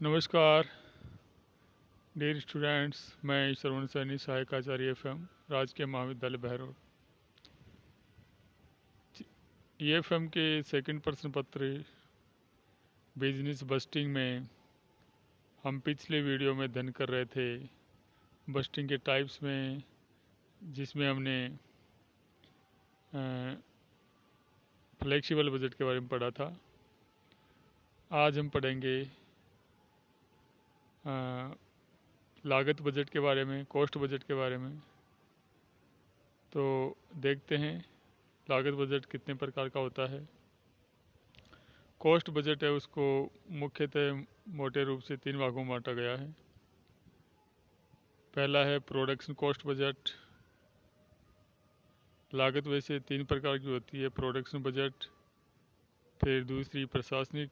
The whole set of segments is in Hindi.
नमस्कार डियर स्टूडेंट्स। मैं श्रवण सैनी, सहायक आचार्य एफएम, राजकीय महाविद्यालय बहरोड। एफएम के सेकंड प्रश्न पत्र बिजनेस बस्टिंग में हम पिछले वीडियो में अध्ययन कर रहे थे बस्टिंग के टाइप्स में, जिसमें हमने फ्लेक्सिबल बजट के बारे में पढ़ा था। आज हम पढ़ेंगे लागत बजट के बारे में, कॉस्ट बजट के बारे में। तो देखते हैं लागत बजट कितने प्रकार का होता है। कॉस्ट बजट है, उसको मुख्यतः मोटे रूप से 3 भागों में बांटा गया है। पहला है प्रोडक्शन कॉस्ट बजट। लागत वैसे 3 प्रकार की होती है, प्रोडक्शन बजट, फिर दूसरी प्रशासनिक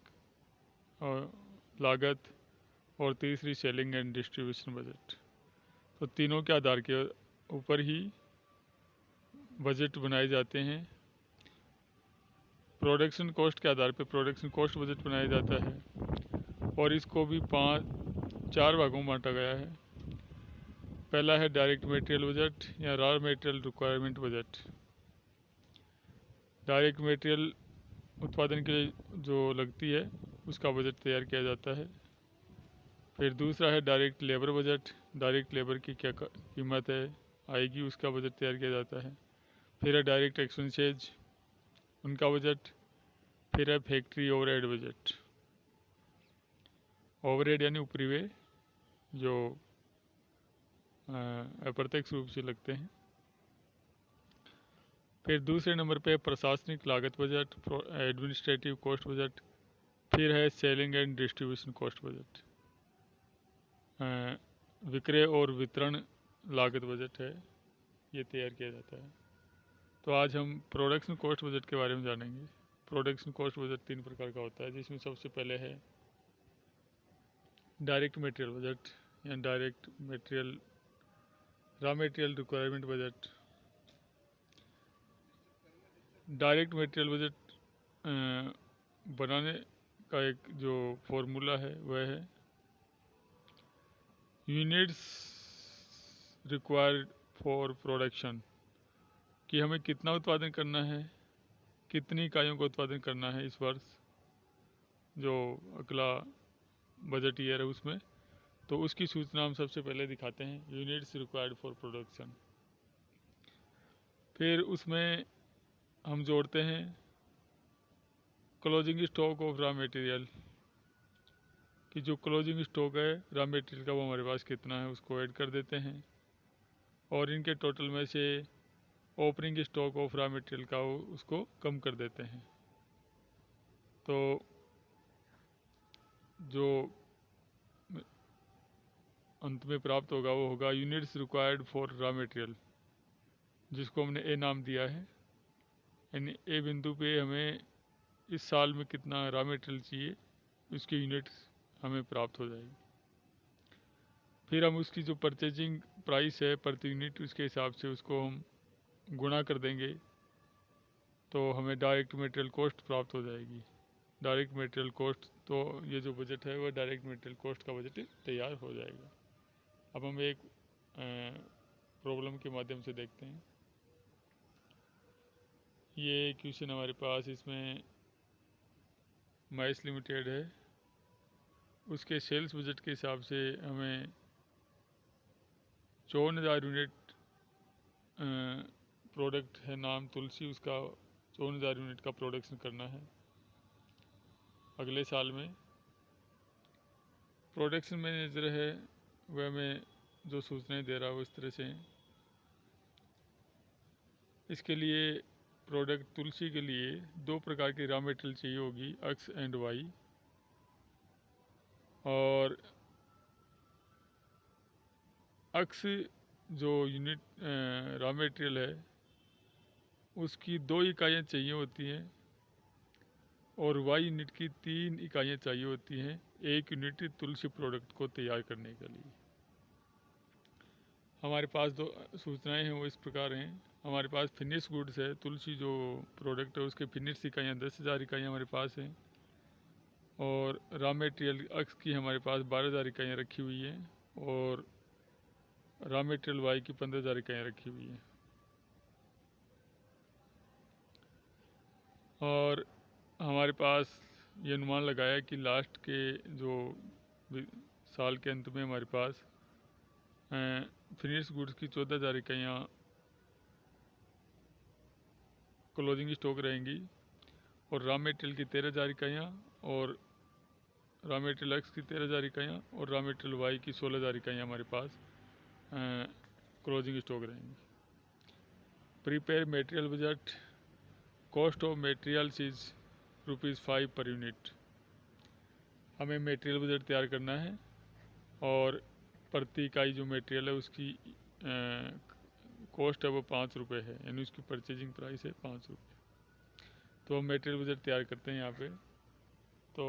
और लागत, और तीसरी सेलिंग एंड डिस्ट्रीब्यूशन बजट। तो तीनों के आधार के ऊपर ही बजट बनाए जाते हैं। प्रोडक्शन कॉस्ट के आधार पर प्रोडक्शन कॉस्ट बजट बनाया जाता है और इसको भी 4 भागों में बांटा गया है। पहला है डायरेक्ट मटेरियल बजट या raw material requirement budget. Direct material उत्पादन के लिए जो लगती है उसका बजट तैयार किया जाता है। फिर दूसरा है direct labour budget. Direct labour की क्या कीमत है आएगी, उसका बजट तैयार किया जाता है। फिर है डायरेक्ट एक्सपेंसेज, उनका बजट। फिर है फैक्ट्री ओवरहेड बजट। ओवरहेड यानी ऊपरी व्यय जो अप्रत्यक्ष रूप से लगते हैं। फिर दूसरे नंबर पे प्रशासनिक लागत बजट, एडमिनिस्ट्रेटिव कॉस्ट बजट। फिर है selling and distribution cost budget. विक्रय और वितरण लागत बजट है, ये तैयार किया जाता है। तो आज हम प्रोडक्शन कॉस्ट बजट के बारे में जानेंगे। प्रोडक्शन कॉस्ट बजट 3 प्रकार का होता है, जिसमें सबसे पहले है डायरेक्ट मटेरियल बजट या direct material raw material requirement budget. Direct material budget बनाने का एक जो फॉर्मूला है वह है यूनिट्स रिक्वायर्ड फॉर प्रोडक्शन, कि हमें कितना उत्पादन करना है, कितनी इकाइयों का उत्पादन करना है इस वर्ष जो अगला बजट ईयर है उसमें। तो उसकी सूचना हम सबसे पहले दिखाते हैं, यूनिट्स रिक्वायर्ड फॉर प्रोडक्शन। फिर उसमें हम जोड़ते हैं closing stock of raw material, कि जो क्लोजिंग स्टॉक है रॉ मटेरियल का वो हमारे पास कितना है उसको ऐड कर देते हैं, और इनके टोटल में से opening stock of raw material का उसको कम कर देते हैं। तो जो अंत में प्राप्त होगा वो होगा units required for raw material, जिसको हमने ए नाम दिया है। यानी ए बिंदु पे हमें इस साल में कितना रॉ मटेरियल चाहिए उसकी यूनिट्स हमें प्राप्त हो जाएगी। फिर हम उसकी जो परचेजिंग प्राइस है प्रति यूनिट, उसके हिसाब से उसको हम गुणा कर देंगे तो हमें डायरेक्ट मटेरियल कॉस्ट प्राप्त हो जाएगी। डायरेक्ट मटेरियल कॉस्ट, तो ये जो बजट है वह डायरेक्ट मटेरियल कॉस्ट का बजट तैयार हो जाएगा। अब हम एक प्रॉब्लम के माध्यम से देखते हैं। ये क्वेश्चन हमारे पास, इसमें माइस लिमिटेड है, उसके सेल्स बजट के हिसाब से हमें 54,000 यूनिट प्रोडक्ट है नाम तुलसी, उसका 54,000 यूनिट का प्रोडक्शन करना है अगले साल में। प्रोडक्शन मैनेजर है वह हमें जो सूचनाएं दे रहा है वो इस तरह से हैं। इसके लिए प्रोडक्ट तुलसी के लिए 2 प्रकार की रॉ मटेरियल चाहिए होगी, एक्स एंड वाई। और एक्स जो यूनिट रॉ मटेरियल है उसकी 2 इकाइयाँ चाहिए होती हैं, और वाई यूनिट की 3 इकाइयाँ चाहिए होती हैं एक यूनिट तुलसी प्रोडक्ट को तैयार करने के लिए। हमारे पास 2 सूचनाएं हैं वो इस प्रकार हैं। हमारे पास फिनिश गुड्स है, तुलसी जो प्रोडक्ट है उसके फिनिश इकाइयाँ 10,000 इकाइयाँ हमारे पास हैं। और रॉ मटेरियल एक्स की हमारे पास 12,000 इकाइयाँ रखी हुई हैं और रॉ मटेरियल वाई की 15,000 इकाइयाँ रखी हुई हैं। और हमारे पास ये अनुमान लगाया कि लास्ट के जो साल के अंत में हमारे पास फिनिश गुड्स की 14,000 इकाइयाँ क्लोजिंग स्टॉक रहेंगी और रॉ मटेरियल की 13,000 इकाइयाँ और रॉ मटेरियल एक्स की 13,000 इकाइयाँ और रॉ मटेरियल वाई की 16,000 इकाइयाँ हमारे पास क्लोजिंग स्टॉक रहेंगी। Prepare material budget, cost of materials is ₹5 per unit. हमें मटेरियल बजट तैयार करना है और प्रति इकाई जो मटेरियल है उसकी कॉस्ट है वो ₹5 है, यानी उसकी परचेजिंग प्राइस है ₹5। तो हम मटेरियल बजट तैयार करते हैं यहाँ पे। तो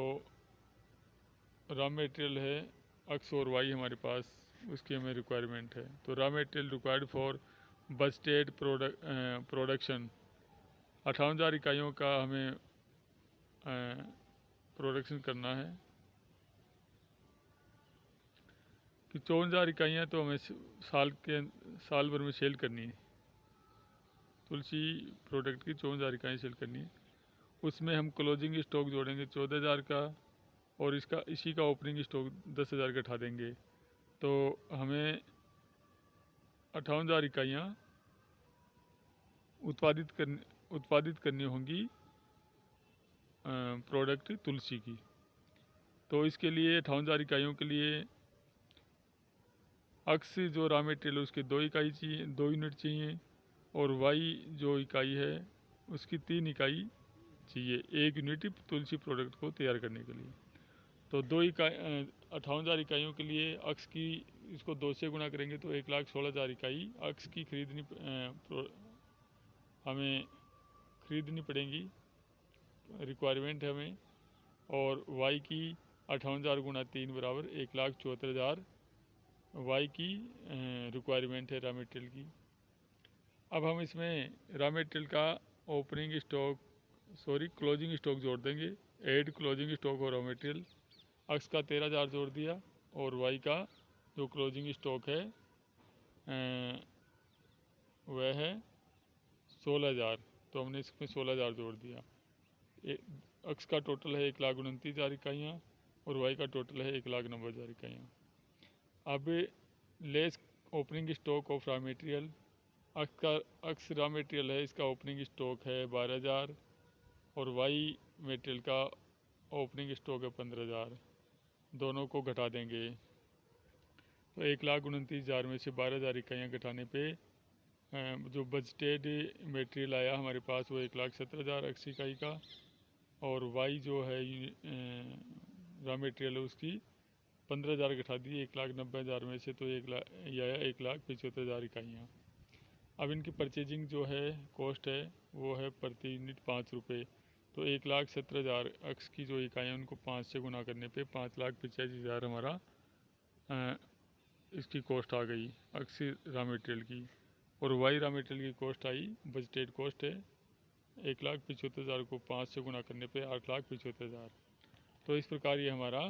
रॉ मटेरियल है एक्स और वाई हमारे पास, उसकी हमें रिक्वायरमेंट है। तो raw material required for budgeted production 58,000 इकाइयों का हमें प्रोडक्शन करना है कि 54,000 इकाइयाँ तो हमें साल भर में सेल करनी है। तुलसी प्रोडक्ट की 54,000 इकाइयाँ सेल करनी है। उसमें हम क्लोजिंग स्टॉक जोड़ेंगे 14,000 का और इसी का ओपनिंग स्टॉक 10,000 का उठा देंगे। तो हमें 58,000 इकाइयाँ उत्पादित करनी होंगी प्रोडक्ट तुलसी की। तो इसके लिए 58,000 इकाइयों के लिए एक्स जो रॉ मटेरियल उसके 2 यूनिट चाहिए और वाई जो इकाई है उसकी 3 इकाई चाहिए 1 यूनिट तुलसी प्रोडक्ट को तैयार करने के लिए। तो 58,000 इकाइयों के लिए एक्स की इसको 2 से गुणा करेंगे तो 1,16,000 इकाई एक्स की हमें खरीदनी पड़ेंगी, रिक्वायरमेंट है हमें। और वाई की 58,000 गुणा 3 बराबर 1,74,000 वाई की रिक्वायरमेंट है रॉ मटेरियल की। अब हम इसमें रॉ मटेरियल का क्लोजिंग स्टॉक जोड़ देंगे। ऐड क्लोजिंग स्टॉक और रॉ मटेरियल, एक्स का 13,000 जोड़ दिया और वाई का जो क्लोजिंग स्टॉक है वह है 16,000, तो हमने इसमें 16,000 जोड़ दिया। एक्स का टोटल है 1,29,000 इकाइयाँ और वाई का टोटल है 1,90,000 इकाइयाँ। अब less opening stock of raw material, x raw material है इसका ओपनिंग स्टॉक है 12,000 और वाई मटेरियल का ओपनिंग स्टॉक है 15,000। दोनों को घटा देंगे तो 1,29,000 में से 12,000 इकाइयाँ घटाने पे जो बजटेड मटेरियल आया हमारे पास वो 1,17,000 एक्स इकाई का और वाई जो है रॉ मटेरियल है उसकी 15,000 घटा दी 1,90,000 में से, तो 1,75,000 इकाइयाँ। अब इनकी परचेजिंग जो है कॉस्ट है वो है प्रति यूनिट ₹5। तो 1,17,000 एक्स की जो इकाइयाँ उनको 5 से गुना करने पे 5,85,000 हमारा इसकी कॉस्ट आ गई एक्स रॉ मटेरियल की। और वाई रॉ मटेरियल की कॉस्ट आई, बजटेड कॉस्ट है 1,75,000 को 5 से गुना करने पे 8,75,000। तो इस प्रकार ये हमारा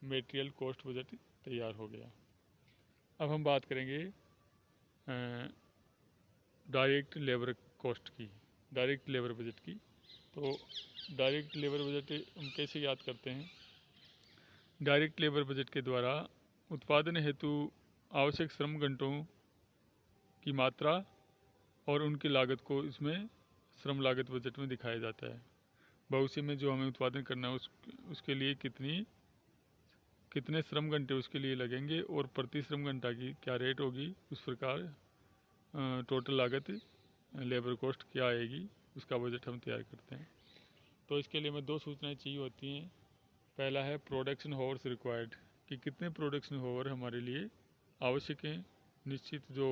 मटेरियल कॉस्ट बजट तैयार हो गया। अब हम बात करेंगे डायरेक्ट लेबर कॉस्ट की, डायरेक्ट लेबर बजट की। तो डायरेक्ट लेबर बजट हम कैसे याद करते हैं? डायरेक्ट लेबर बजट के द्वारा उत्पादन हेतु आवश्यक श्रम घंटों की मात्रा और उनकी लागत को इसमें श्रम लागत बजट में दिखाया जाता है। भविष्य में जो हमें उत्पादन करना है उसके लिए कितने श्रम घंटे उसके लिए लगेंगे और प्रति श्रम घंटा की क्या रेट होगी, उस प्रकार टोटल लागत लेबर कॉस्ट क्या आएगी उसका बजट हम तैयार करते हैं। तो इसके लिए हमें 2 सूचनाएं चाहिए होती हैं। पहला है प्रोडक्शन हावर्स रिक्वायर्ड, कि कितने प्रोडक्शन हावर हमारे लिए आवश्यक हैं निश्चित जो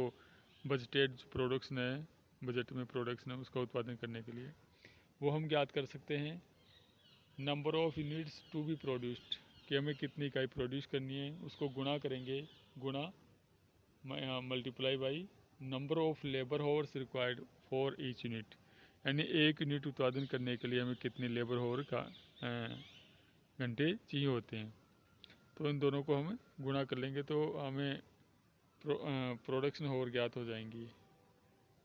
बजटेड प्रोडक्शन है, बजट में प्रोडक्शन है उसका उत्पादन करने के लिए। वो हम ज्ञात कर सकते हैं number of units to be produced, कि हमें कितनी इकाई प्रोड्यूस करनी है उसको गुणा करेंगे, गुणा multiply by number of labour hours required for each unit, यानी एक यूनिट उत्पादन करने के लिए हमें कितने लेबर हावर का घंटे चाहिए होते हैं। तो इन दोनों को हम गुणा कर लेंगे तो हमें प्रोडक्शन आवर ज्ञात हो जाएंगी।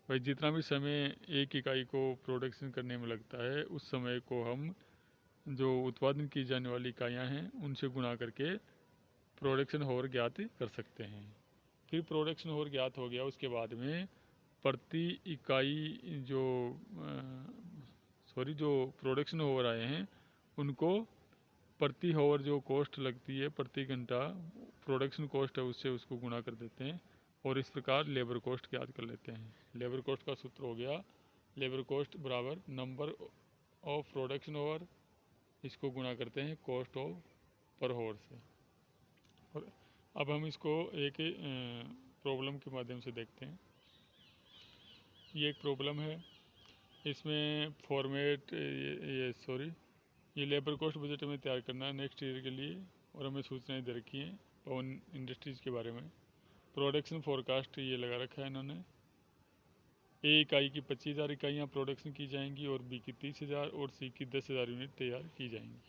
भाई जितना भी समय एक इकाई को प्रोडक्शन करने में लगता है उस समय को हम जो उत्पादन की जाने वाली इकाइयाँ हैं उनसे गुणा करके प्रोडक्शन आवर ज्ञात कर सकते हैं। फिर प्रोडक्शन आवर ज्ञात हो गया, उसके बाद में प्रति इकाई जो प्रोडक्शन आवर आए हैं उनको प्रति आवर जो कॉस्ट लगती है प्रति घंटा प्रोडक्शन कॉस्ट है उससे उसको गुणा कर देते हैं और इस प्रकार लेबर कॉस्ट ज्ञात कर लेते हैं। लेबर कॉस्ट का सूत्र हो गया लेबर कॉस्ट बराबर नंबर ऑफ प्रोडक्शन आवर, इसको गुणा करते हैं कॉस्ट ऑफ पर आवर से। और अब हम इसको एक प्रॉब्लम के माध्यम से देखते हैं। ये एक प्रॉब्लम है, इसमें फॉर्मेट ये लेबर कॉस्ट बजट हमें तैयार करना है नेक्स्ट ईयर के लिए और हमें सूचनाएं दे रखी हैं पवन इंडस्ट्रीज़ के बारे में। प्रोडक्शन फोरकास्ट ये लगा रखा है इन्होंने। ए इकाई की 25,000 इकाइयाँ प्रोडक्शन की जाएंगी और बी की 30,000 और सी की 10,000 यूनिट तैयार की जाएंगी।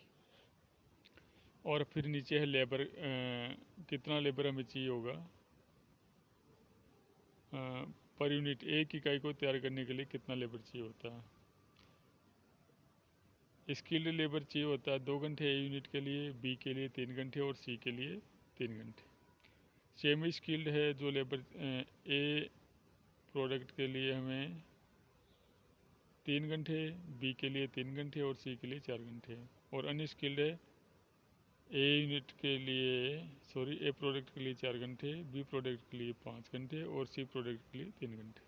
और फिर नीचे है लेबर, कितना लेबर हमें चाहिए होगा पर यूनिट। एक इकाई को तैयार करने के लिए कितना लेबर चाहिए होता है। स्किल्ड लेबर चाहिए होता है 2 घंटे ए यूनिट के लिए, बी के लिए 3 घंटे और सी के लिए 3 घंटे। सेमी स्किल्ड है जो लेबर ए प्रोडक्ट के लिए हमें 3 घंटे, बी के लिए 3 घंटे और सी के लिए 4 घंटे। और अनस्किल्ड है ए यूनिट के लिए ए प्रोडक्ट के लिए 4 घंटे, बी प्रोडक्ट के लिए 5 घंटे और सी प्रोडक्ट के लिए 3 घंटे।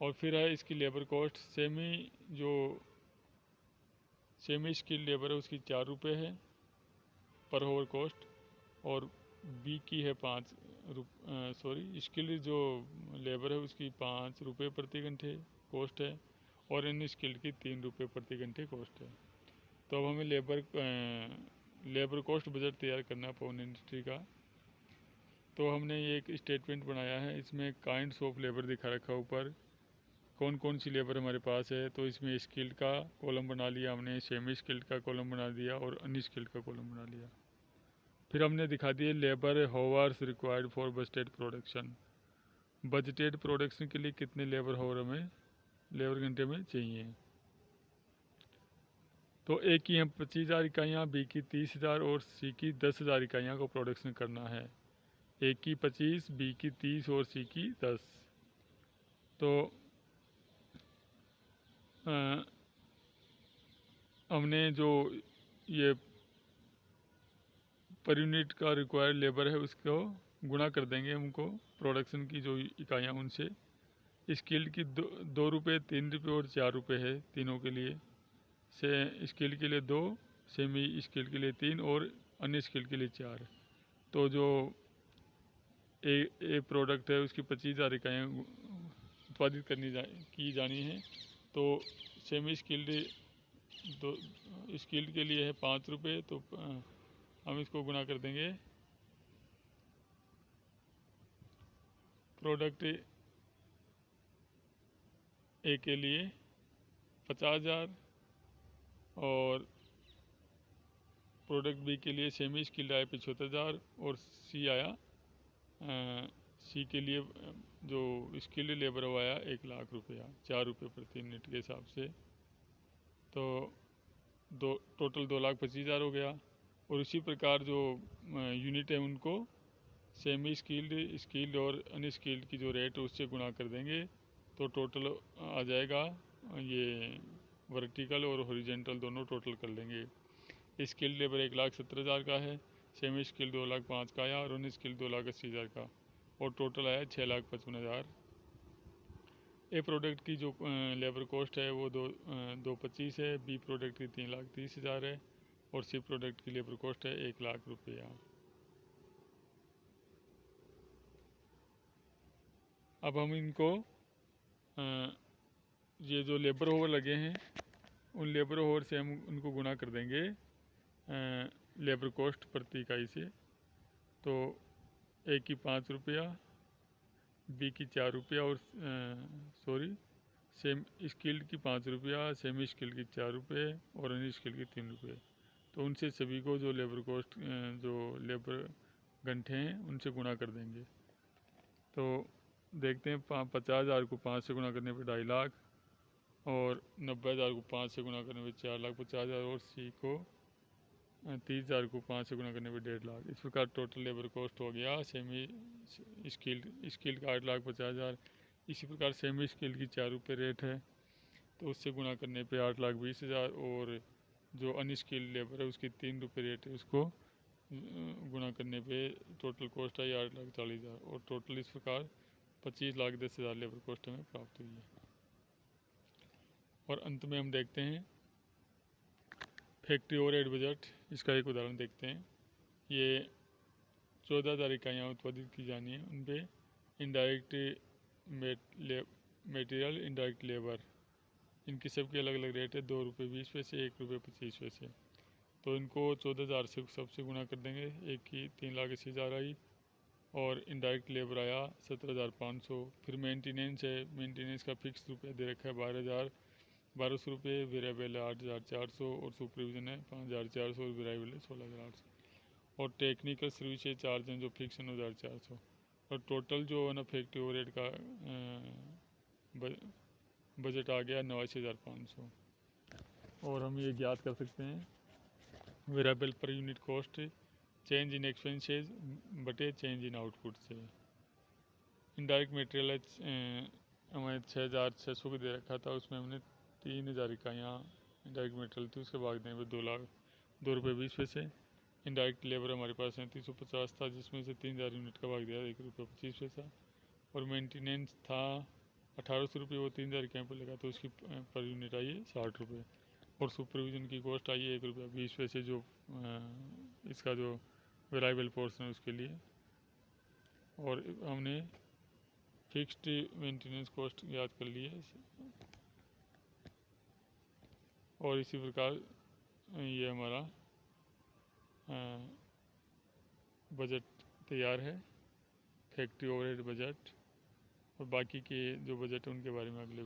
और फिर है इसकी labour cost. Semi skilled labour है उसकी 4 रुपये है पर आवर कॉस्ट और बी की है स्किल्ड जो लेबर है उसकी 5 रुपये प्रति घंटे कॉस्ट है और अनस्किल्ड की 3 रुपये प्रति घंटे कॉस्ट है। तो अब हमें लेबर कॉस्ट बजट तैयार करना है पवन इंडस्ट्री का। तो हमने ये एक स्टेटमेंट बनाया है, इसमें काइंड्स ऑफ लेबर दिखा रखा ऊपर कौन कौन सी लेबर हमारे पास है। तो इसमें स्किल्ड का कॉलम बना लिया हमने, सेमी स्किल्ड का कॉलम बना दिया और अनस्किल्ड का कॉलम बना लिया। फिर हमने दिखा दिए labour hours required for budgeted production. Budgeted production के लिए कितने लेबर घंटे में चाहिए। तो ए की हम 25,000 इकाइयाँ, बी की 30,000 और सी की 10,000 इकाइयाँ को प्रोडक्शन करना है। ए की 25, बी की 30 और सी की 10। तो हमने जो ये पर यूनिट का रिक्वायर्ड लेबर है उसको गुणा कर देंगे हमको प्रोडक्शन की जो इकाइयाँ उनसे। स्किल्ड की 2 रुपये, 3 रुपये और 4 रुपये है तीनों के लिए। स्किल्ड के लिए 2, सेमी स्किल्ड के लिए 3 और अन्य स्किल्ड के लिए 4। तो जो ए प्रोडक्ट है उसकी 25,000 इकाइयाँ उत्पादित की जानी है। तो सेमी स्किल्ड के लिए है 5 रुपये, तो हम इसको गुणा कर देंगे प्रोडक्ट ए के लिए 50,000 और प्रोडक्ट बी के लिए सेमी स्किल्ड आया 75,000 और सी आया सी के लिए जो स्किल्ड लेबर वो आया 1,00,000 रुपया, 4 रुपये प्रति यूनिट के हिसाब से। तो टोटल 2,25,000 हो गया। और इसी प्रकार जो यूनिट है उनको सेमी स्किल्ड और अनस्किल्ड की जो रेट है उससे गुणा कर देंगे तो टोटल आ जाएगा। ये वर्टिकल और हॉरिजेंटल दोनों टोटल कर लेंगे। स्किल्ड लेबर 1,70,000 का है, सेमी स्किल्ड 2,05,000 का आया और अनस्किल्ड 2,80,000 का और टोटल आया 6,55,000। ए प्रोडक्ट की जो लेबर कॉस्ट है वो 225 है, बी प्रोडक्ट की 3,30,000 है और सी प्रोडक्ट की लेबर कॉस्ट है 1,00,000 रुपया। अब हम इनको ये जो लेबर ओवर लगे हैं उन लेबर ओवर से हम उनको गुणा कर देंगे लेबर कॉस्ट प्रति इकाई से। तो ए की 5 रुपया, बी की 4 रुपया और सेम स्किल्ड की 5 रुपया, सेमी स्किल्ड की 4 रुपये और अन स्किल्ड की 3 रुपये। तो उनसे सभी को जो लेबर कॉस्ट जो लेबर घंटे हैं उनसे गुणा कर देंगे। तो देखते हैं 50,000 को 5 से गुणा करने पे 2.5 लाख, और 90,000 को 5 से गुणा करने पे 4 लाख 50,000, और सी को 30,000 को 5 से गुणा करने पे 1.5 लाख। इस प्रकार टोटल लेबर कॉस्ट हो गया सेमी स्किल्ड का 8,50,000। इसी प्रकार सेमी स्किल्ड की 4 रुपये रेट है, तो उससे गुणा करने पे 8,20,000, और जो अनस्किल्ड लेबर है उसकी 3 रुपये रेट है, उसको गुणा करने पे टोटल कॉस्ट आई 8,40,000, और टोटल इस प्रकार 25,10,000 लेबर कॉस्ट हमें प्राप्त हुई है। और अंत में हम देखते हैं फैक्ट्री ओवरहेड बजट। इसका एक उदाहरण देखते हैं। ये 14,000 इकाइयाँ उत्पादित की जानी है, उन पर इनडायरेक्ट मटेरियल, इनडायरेक्ट लेबर, इनकी सबकी अलग अलग रेट है, 2 रुपये 20 पैसे, 1 रुपये 25 पैसे। तो इनको 14,000 से सबसे गुणा कर देंगे, एक की 3,80,000 आई, और इनडायरेक्ट लेबर आया 17,500। फिर मेंटेनेंस है, मेंटेनेंस का फिक्स रुपया दे रखा है 12,000 रुपये, वेरिएबल है 8,400, और सुपरविजन है 5,400, और वेरिएबल है 16,800, और टेक्निकल सर्विस चार्ज हैं जो फिक्स है 9,400, और टोटल जो है ना फैक्ट्री ओवरहेड का बजट आ गया 89,500। और हम ये ज्ञात कर सकते हैं variable per unit cost change in expenses बटे चेंज इन आउटपुट से। इनडायरेक्ट मटेरियल हमें 6,600 को दे रखा था, उसमें हमने 3,000 इकाइयाँ इनडायरेक्ट मटेरियल थी, उसके भाग देने पर 2 रुपये 20 पैसे। इनडायरेक्ट लेबर हमारे पास 3750 था, जिसमें से 3,000 यूनिट का भाग दिया 1 रुपये 25 पैसा। और मेंटेनेंस था 1,800 रुपये, वो 3,000 इकाइयों पर लगा, तो उसकी पर यूनिट आई है 60 रुपये। और सुपरविजन की कॉस्ट आई है 1 रुपये 20 पैसे, जो इसका जो वेरिएबल पोर्शन है उसके लिए। और हमने फिक्स्ड मेंटेनेंस कॉस्ट याद कर ली है। और इसी प्रकार ये हमारा बजट तैयार है, फैक्ट्री ओवरहेड बजट। और बाकी के जो बजट है उनके बारे में अगले